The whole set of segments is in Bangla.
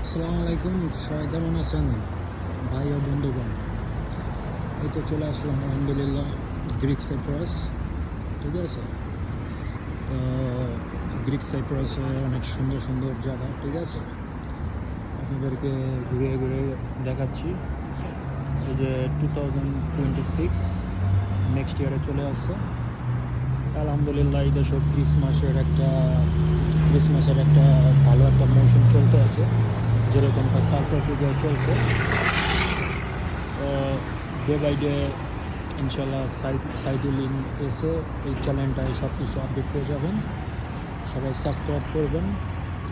আসসালামু আলাইকুম, সবাই কেমন আছেন ভাই ও বন্ধুগণ? এই তো চলে আসলাম আলহামদুলিল্লাহ গ্রিক সাইপ্রাস। ঠিক আছে, তো গ্রিক সাইপ্রাসে অনেক সুন্দর সুন্দর জায়গা। ঠিক আছে, আপনাদেরকে ঘুরে ঘুরে দেখাচ্ছি। এই যে 2026 নেক্সট ইয়ারে চলে আসছে আলহামদুলিল্লাহ। এই দেশে ক্রিসমাসের একটা ভালো একটা মৌসুম চলতে আছে, যেরকমটা সাউথ আফ্রিকায় চলছে। ডে বাই ডে ইনশাল্লাহ সাইদুলিন এসে এই চ্যানেলটায় সব কিছু আপডেট পেয়ে যাবেন। সবাই সাবস্ক্রাইব করবেন,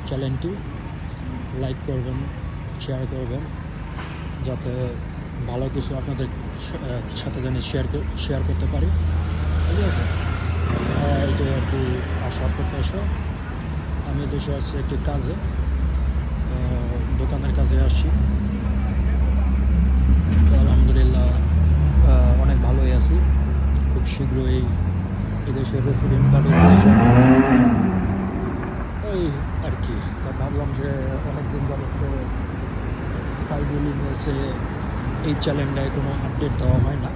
চ্যানেলটি লাইক করবেন, শেয়ার করবেন, যাতে ভালো কিছু আপনাদের সাথে জানি শেয়ার করতে পারি। ঠিক আছে, এটা আর কি আশা প্রত্যাশা। আমি দেশে আসছি একটি কাজে, দোকানের কাজে আসছি। আলহামদুলিল্লাহ অনেক ভালোই আছি। খুব শীঘ্রই এদেশের রেসিডেন্ট কার্ডও পেয়ে যাব, এই আর কি। তা ভাবলাম যে অনেকদিন যাবত তো সাইদুলিন এসে এই চ্যানেলটায় কোনো আপডেট দেওয়া হয় না।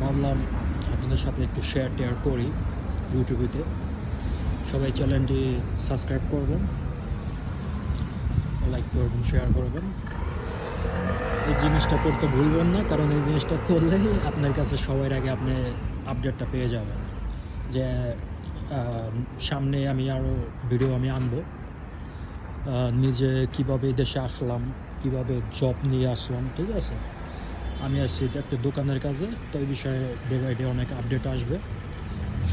ভাবলাম আপনাদের সাথে একটু শেয়ার করি ইউটিউবেতে। সবাই চ্যানেলটি সাবস্ক্রাইব করবেন, লাইক করবেন, শেয়ার করবেন। এই জিনিসটা করতে ভুলবেন না, কারণ এই জিনিসটা করলেই আপনার কাছে সবার আগে আপনি আপডেটটা পেয়ে যাবেন যে সামনে আমি আরও ভিডিও আনবো। নিজে কীভাবে দেশে আসলাম, কীভাবে জব নিয়ে আসলাম। ঠিক আছে, আমি আসছি একটা দোকানের কাজে, তো এই বিষয়ে ডে বাই ডে অনেক আপডেট আসবে।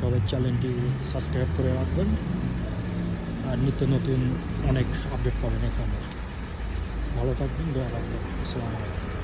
সবাই চ্যানেলটি সাবস্ক্রাইব করে রাখবেন, আর নিত্য নতুন অনেক আপডেট পাবেন এখানে। ভালো থাকবেন, দোয়া রাখবেন। আসসালামু আলাইকুম।